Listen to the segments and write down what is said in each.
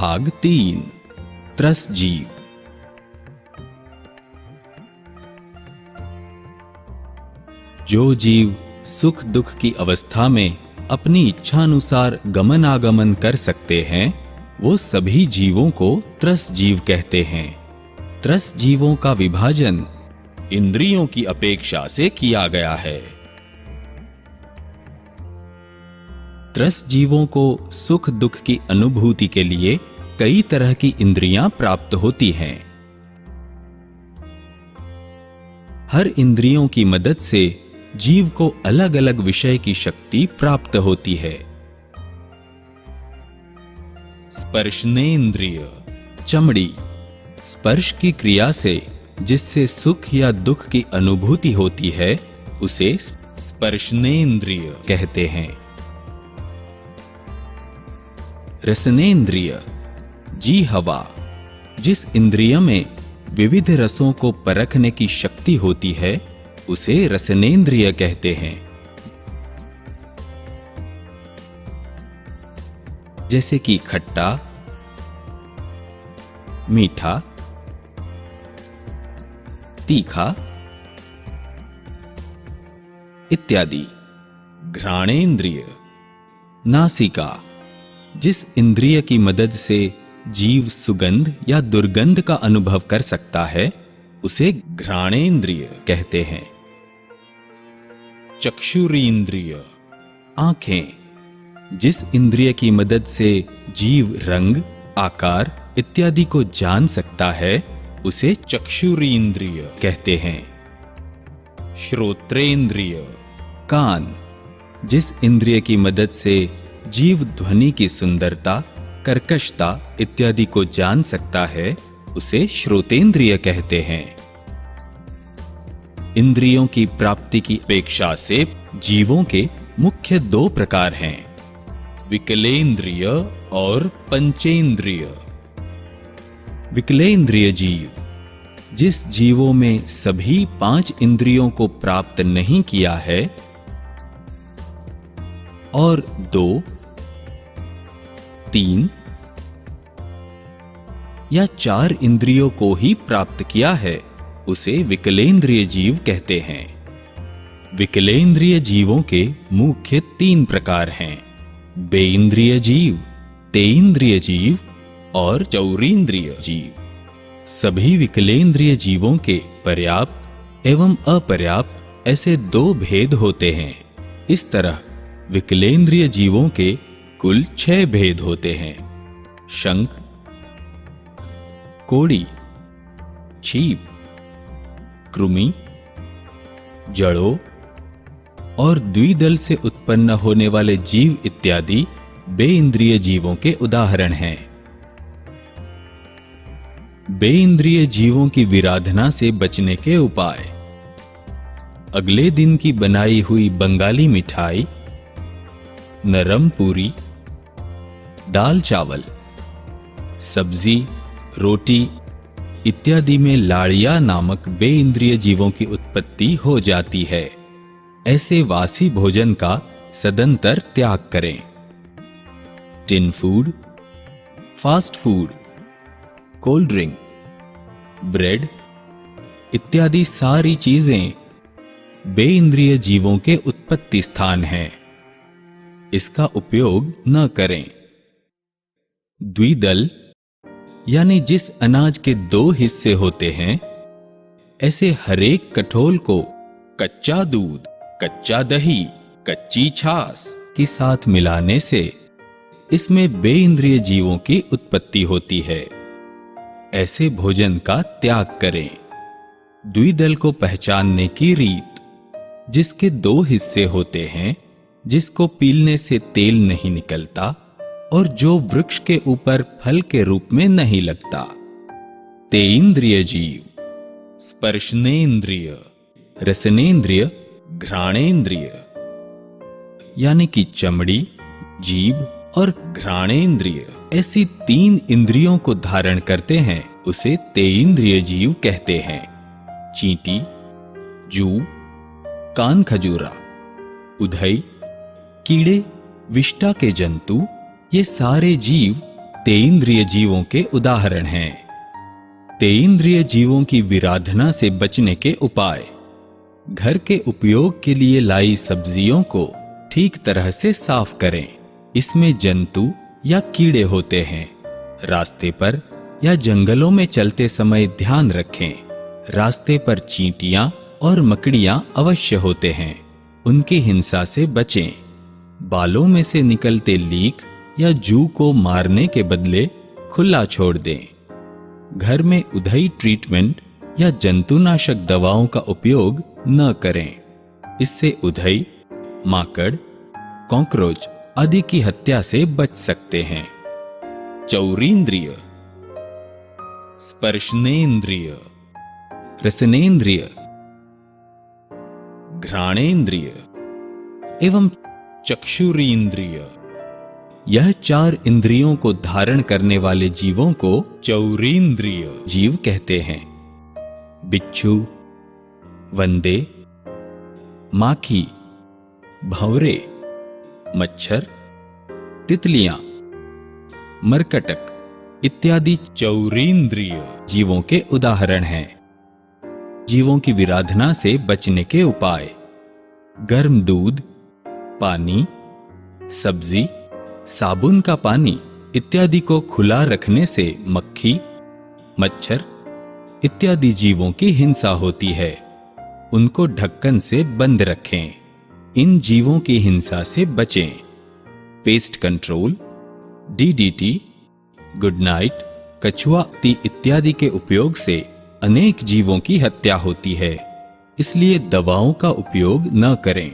भाग 3 त्रस जीव। जो जीव सुख दुख की अवस्था में अपनी इच्छानुसार गमन आगमन कर सकते हैं, वो सभी जीवों को त्रस जीव कहते हैं। त्रस जीवों का विभाजन इंद्रियों की अपेक्षा से किया गया है। त्रस जीवों को सुख दुख की अनुभूति के लिए कई तरह की इंद्रियां प्राप्त होती हैं। हर इंद्रियों की मदद से जीव को अलग अलग विषय की शक्ति प्राप्त होती है। स्पर्शनेन्द्रिय, चमड़ी, स्पर्श की क्रिया से जिससे सुख या दुख की अनुभूति होती है, उसे स्पर्शनेन्द्रिय कहते हैं। रसनेन्द्रिय, जीहवा, जिस इंद्रिय में विविध रसों को परखने की शक्ति होती है, उसे रसनेन्द्रिय कहते हैं। जैसे कि खट्टा, मीठा, तीखा इत्यादि। घ्राणेन्द्रिय, नासिका, जिस इंद्रिय की मदद से जीव सुगंध या दुर्गंध का अनुभव कर सकता है, उसे घ्राणेन्द्रिय कहते हैं। चक्षुरेन्द्रिय, आंखें, जिस इंद्रिय की मदद से जीव रंग, आकार इत्यादि को जान सकता है, उसे चक्षुरेन्द्रिय कहते हैं। श्रोत्रेन्द्रिय, कान, जिस इंद्रिय की मदद से जीव ध्वनि की सुंदरता, कर्कशता इत्यादि को जान सकता है, उसे श्रोतेंद्रिय कहते हैं। इंद्रियों की प्राप्ति की अपेक्षा से जीवों के मुख्य दो प्रकार हैं, विकलेंद्रिय और पंचेंद्रिय। विकलेंद्रिय जीव, जिस जीवों में सभी 5 इंद्रियों को प्राप्त नहीं किया है और 2, 3 या 4 इंद्रियों को ही प्राप्त किया है, उसे विकलेंद्रिय जीव कहते हैं। विकलेंद्रिय जीवों के मुख्य 3 प्रकार हैं, बेइंद्रिय जीव, तेइंद्रिय जीव और चौरींद्रिय जीव। सभी विकलेंद्रिय जीवों के पर्याप्त एवं अपर्याप्त ऐसे 2 भेद होते हैं। इस तरह विकलेंद्रिय जीवों के कुल 6 भेद होते हैं। शंख, कोड़ी, छीप, कृमि, जड़ों और द्विदल से उत्पन्न होने वाले जीव इत्यादि बेइंद्रिय जीवों के उदाहरण हैं। बेइंद्रिय जीवों की विराधना से बचने के उपाय: अगले दिन की बनाई हुई बंगाली मिठाई, नरम पूरी, दाल चावल, सब्जी, रोटी इत्यादि में लाड़िया नामक बेइंद्रिय जीवों की उत्पत्ति हो जाती है। ऐसे वासी भोजन का सदंतर त्याग करें। Tin food, fast food, cold drink, bread इत्यादि सारी चीजें बेइंद्रिय जीवों के उत्पत्ति स्थान हैं। इसका उपयोग न करें। द्विदल यानी जिस अनाज के 2 हिस्से होते हैं, ऐसे हरेक कठोल को कच्चा दूध, कच्चा दही, कच्ची छाछ के साथ मिलाने से इसमें बेइंद्रिय जीवों की उत्पत्ति होती है। ऐसे भोजन का त्याग करें। द्विदल को पहचानने की रीत: जिसके 2 हिस्से होते हैं, जिसको पीलने से तेल नहीं निकलता और जो वृक्ष के ऊपर फल के रूप में नहीं लगता। तेइंद्रिय जीव: स्पर्शनेन्द्रिय, रसनेन्द्रिय, घ्राणेन्द्रिय, यानी कि चमड़ी, जीभ और घ्राणेन्द्रिय ऐसी 3 इंद्रियों को धारण करते हैं, उसे तेइंद्रिय जीव कहते हैं। चींटी, जू, कान खजूरा, उधई, कीड़े, विष्ठा के जंतु, ये सारे जीव तेइंद्रिय जीवों के उदाहरण हैं। तेइंद्रिय जीवों की विराधना से बचने के उपाय। घर के उपयोग के लिए लाई सब्जियों को ठीक तरह से साफ करें। इसमें जंतु या कीड़े होते हैं। रास्ते पर या जंगलों में चलते समय ध्यान रखें। रास्ते पर चींटियां और मकड़ियां अवश्य होते हैं, उनकी हिंसा से बचें। बालों में से निकलते लीक या जू को मारने के बदले खुला छोड़ दें। घर में उधई ट्रीटमेंट या जंतुनाशक दवाओं का उपयोग न करें। इससे उधई, माकड़, कॉकरोच आदि की हत्या से बच सकते हैं। चौरींद्रिय, स्पर्शनेन्द्रिय, रसनेन्द्रिय, घ्राणेन्द्रिय एवं चक्षुरींद्रिय, यह 4 इंद्रियों को धारण करने वाले जीवों को चौरींद्रिय जीव कहते हैं। बिच्छू, वंदे, माखी, भंवरे, मच्छर, तितलियां, मरकटक इत्यादि चौरींद्रिय जीवों के उदाहरण हैं। जीवों की विराधना से बचने के उपाय। गर्म दूध, पानी, सब्जी, साबुन का पानी इत्यादि को खुला रखने से मक्खी, मच्छर इत्यादि जीवों की हिंसा होती है। उनको ढक्कन से बंद रखें। इन जीवों की हिंसा से बचें। Pest control, DDT, good night, कछुआ इत्यादि के उपयोग से अनेक जीवों की हत्या होती है, इसलिए दवाओं का उपयोग न करें।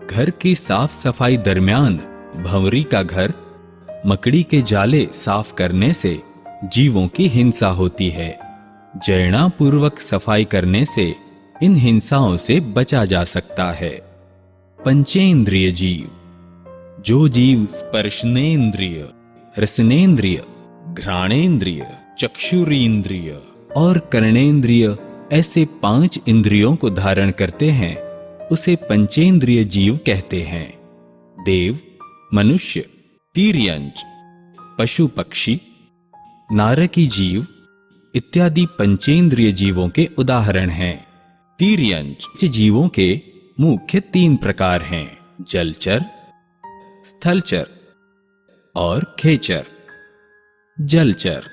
घर की साफ सफाई दरमियान भंवरी का घर, मकड़ी के जाले साफ करने से जीवों की हिंसा होती है। जयणापूर्वक सफाई करने से इन हिंसाओं से बचा जा सकता है। पंचेंद्रिय जीव। जो जीव स्पर्शनेन्द्रिय, रसनेन्द्रिय, घ्राणेन्द्रिय, चक्षुरींद्रिय और कर्णेन्द्रिय ऐसे 5 इंद्रियों को धारण करते हैं, उसे पंचेंद्रिय जीव कहते हैं। देव, मनुष्य, तिर्यंच, पशु पक्षी, नारकी जीव इत्यादि पंचेंद्रिय जीवों के उदाहरण हैं। तिर्यंच जीवों के मुख्य 3 प्रकार हैं: जलचर, स्थलचर और खेचर। जलचर।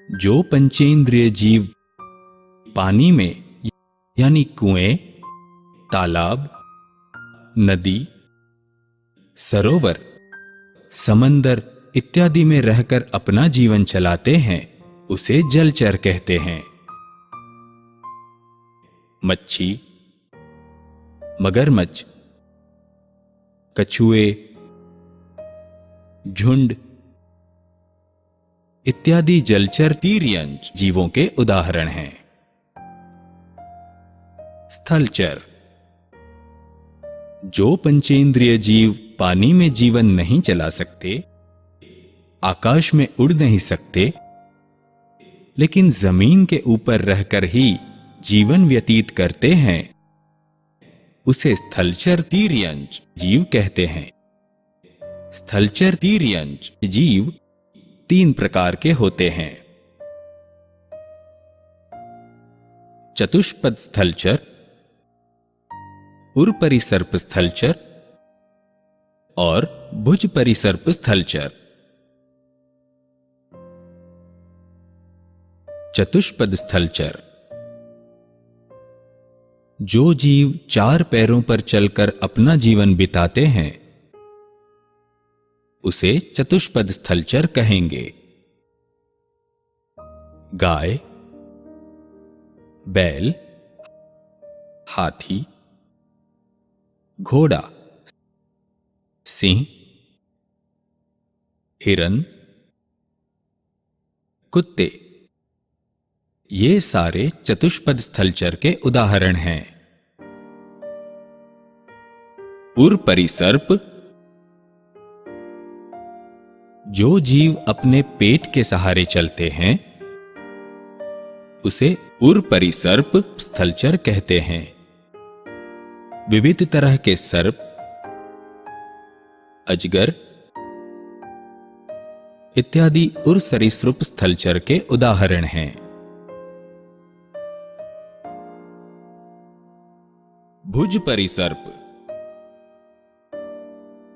जो पंचेंद्रिय जीव पानी में यानी कुएं, तालाब, नदी, सरोवर, समंदर इत्यादि में रहकर अपना जीवन चलाते हैं, उसे जलचर कहते हैं। मच्छी, मगरमच्छ, कछुए, झुंड इत्यादि जलचर तिर्यंच जीवों के उदाहरण हैं। स्थलचर। जो पंचेंद्रिय जीव पानी में जीवन नहीं चला सकते, आकाश में उड़ नहीं सकते, लेकिन जमीन के ऊपर रहकर ही जीवन व्यतीत करते हैं, उसे स्थलचर तिर्यंच जीव कहते हैं। स्थलचर तिर्यंच जीव 3 प्रकार के होते हैं: चतुष्पद स्थलचर, उरपरिसर्प स्थलचर और भुजपरिसर्प स्थलचर। चतुष्पद स्थलचर। जो जीव 4 पैरों पर चलकर अपना जीवन बिताते हैं, उसे चतुष्पद स्थलचर कहेंगे। गाय, बैल, हाथी, घोड़ा, सिंह, हिरन, कुत्ते, ये सारे चतुष्पद स्थलचर के उदाहरण हैं। उरपरिसर्प। जो जीव अपने पेट के सहारे चलते हैं, उसे उरपरिसर्प स्थलचर कहते हैं। विविध तरह के सर्प, अजगर, इत्यादि उरसरीसृप स्थलचर के उदाहरण हैं। भुज परिसर्प,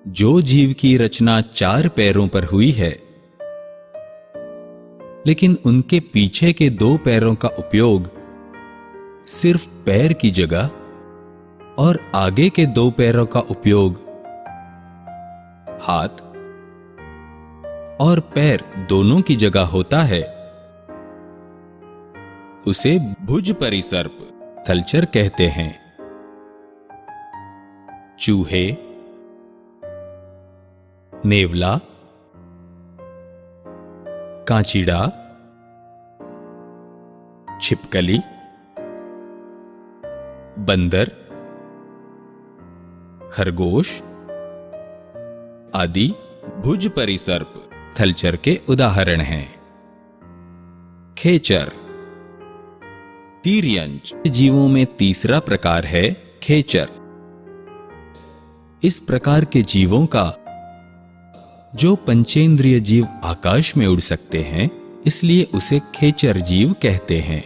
जो जीव की रचना 4 पैरों पर हुई है, लेकिन उनके पीछे के 2 पैरों का उपयोग सिर्फ पैर की जगह और आगे के 2 पैरों का उपयोग हाथ और पैर दोनों की जगह होता है, उसे भुज परिसर्प स्थलचर कहते हैं। चूहे, नेवला, कांचीड़ा, छिपकली, बंदर, खरगोश आदि भुज परिसर्प स्थलचर के उदाहरण हैं। खेचर, तीर्यंच जीवों में तीसरा प्रकार है खेचर। इस प्रकार के जीवों का जो पंचेंद्रिय जीव आकाश में उड़ सकते हैं, इसलिए उसे खेचर जीव कहते हैं।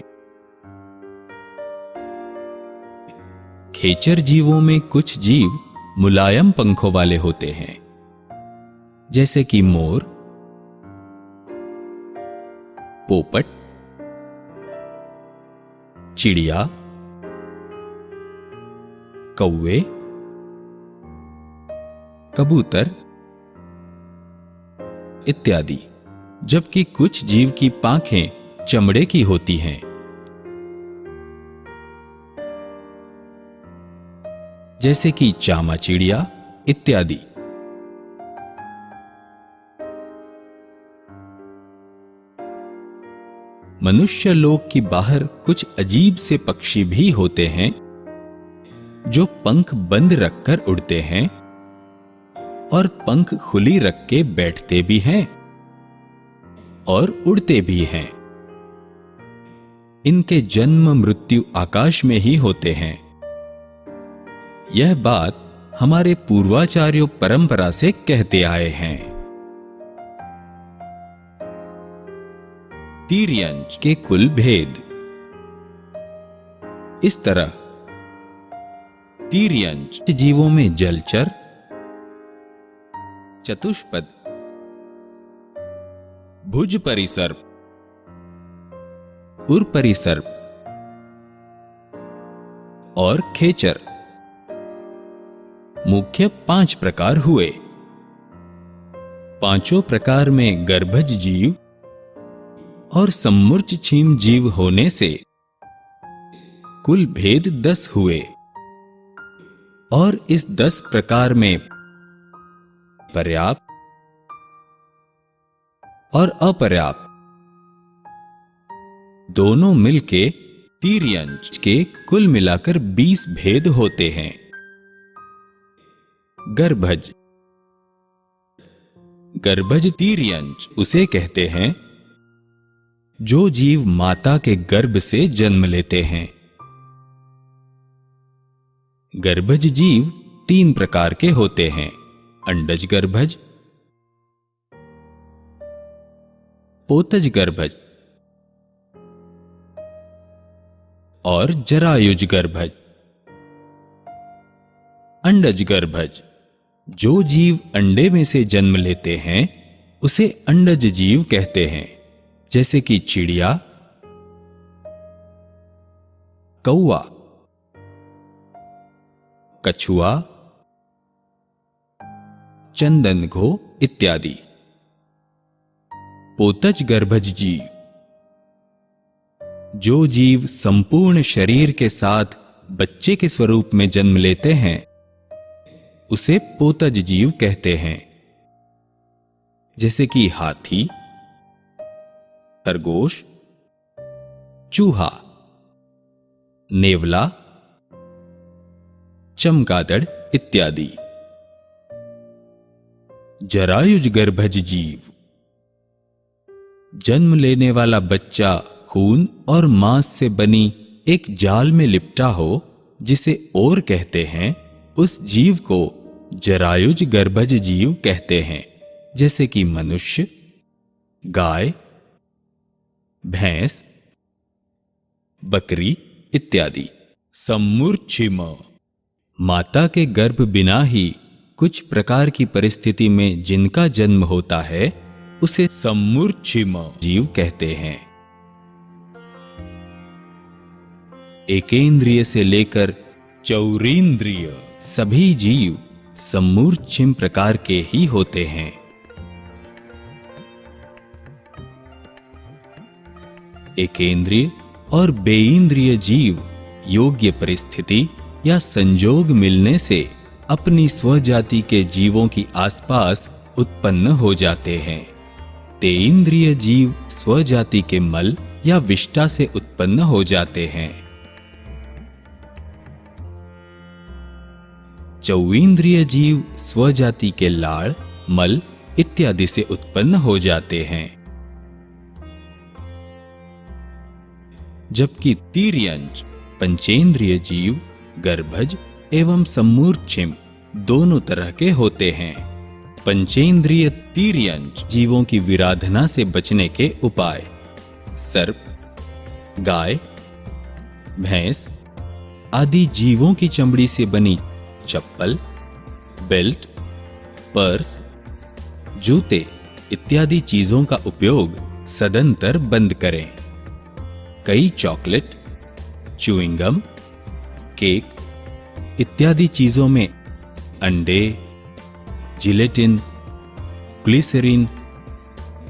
खेचर जीवों में कुछ जीव मुलायम पंखों वाले होते हैं, जैसे कि मोर, पोपट, चिड़िया, कौवे, कबूतर इत्यादि, जबकि कुछ जीव की पांखें चमड़े की होती हैं। जैसे कि चामा चिड़िया इत्यादि। मनुष्य लोक की बाहर कुछ अजीब से पक्षी भी होते हैं, जो पंख बंद रखकर उड़ते हैं और पंख खुली रख के बैठते भी हैं और उड़ते भी हैं। इनके जन्म मृत्यु आकाश में ही होते हैं। यह बात हमारे पूर्वाचार्यों परंपरा से कहते आए हैं। तीर्यंच के कुल भेद। इस तरह तीर्यंच जीवों में जलचर, चतुष्पद, भुज परिसर्प, उरपरिसर्प और खेचर मुख्य 5 प्रकार हुए। पांचों प्रकार में गर्भज जीव और सम्मूर्छ छीम जीव होने से कुल भेद 10 हुए। और इस 10 प्रकार में पर्याप्त और अपर्याप्त दोनों मिलके तीर्यंच के कुल मिलाकर 20 भेद होते हैं। गर्भज, गर्भज तीर्यंच उसे कहते हैं जो जीव माता के गर्भ से जन्म लेते हैं। गर्भज जीव 3 प्रकार के होते हैं। अंडज गर्भज, पोतज गर्भज और जरायुज गर्भज। अंडज गर्भज, जो जीव अंडे में से जन्म लेते हैं उसे अंडज जीव कहते हैं, जैसे कि चिड़िया, कौवा, कछुआ, चंदनघो इत्यादि। पोतज गर्भज जीव, जो जीव संपूर्ण शरीर के साथ बच्चे के स्वरूप में जन्म लेते हैं उसे पोतज जीव कहते हैं, जैसे कि हाथी, खरगोश, चूहा, नेवला, चमगादड़ इत्यादि। जरायुज गर्भज जीव, जन्म लेने वाला बच्चा खून और मांस से बनी एक जाल में लिपटा हो, जिसे ओर कहते हैं, उस जीव को जरायुज गर्भज जीव कहते हैं, जैसे कि मनुष्य, गाय, भैंस, बकरी इत्यादि। सम्मूर्च्छिम, माता के गर्भ बिना ही कुछ प्रकार की परिस्थिति में जिनका जन्म होता है उसे सम्मूर्च्छिम जीव कहते हैं। एकेंद्रिय से लेकर चौरींद्रिय सभी जीव सम्मूर्च्छिम प्रकार के ही होते हैं। एकेंद्रिय और बेइंद्रिय जीव योग्य परिस्थिति या संजोग मिलने से अपनी स्वजाति के जीवों की आसपास उत्पन्न हो जाते हैं। तेइंद्रिय जीव स्वजाति के मल या विष्ठा से उत्पन्न हो जाते हैं। चौइंद्रिय जीव स्वजाति के लाड़, मल इत्यादि से उत्पन्न हो जाते हैं। जबकि तिर्यंच पंचेंद्रिय जीव गर्भज एवं सम्मूर्च्छिम दोनों तरह के होते हैं। पंचेंद्रिय तिर्यंच जीवों की विराधना से बचने के उपाय: सर्प, गाय, भैंस आदि जीवों की चमड़ी से बनी चप्पल, बेल्ट, पर्स, जूते इत्यादि चीजों का उपयोग सदंतर बंद करें। कई चॉकलेट, च्युइंगम, केक इत्यादि चीजों में अंडे, जिलेटिन, ग्लिसरीन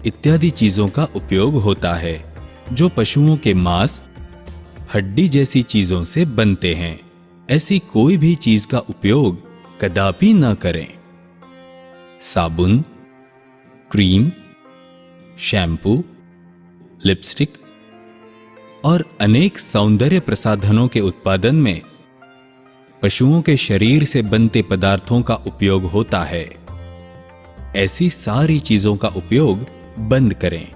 इत्यादि चीजों का उपयोग होता है जो पशुओं के मांस, हड्डी जैसी चीजों से बनते हैं। ऐसी कोई भी चीज का उपयोग कदापि न करें। साबुन, क्रीम, शैम्पू, लिपस्टिक और अनेक सौंदर्य प्रसाधनों के उत्पादन में पशुओं के शरीर से बनते पदार्थों का उपयोग होता है। ऐसी सारी चीजों का उपयोग बंद करें।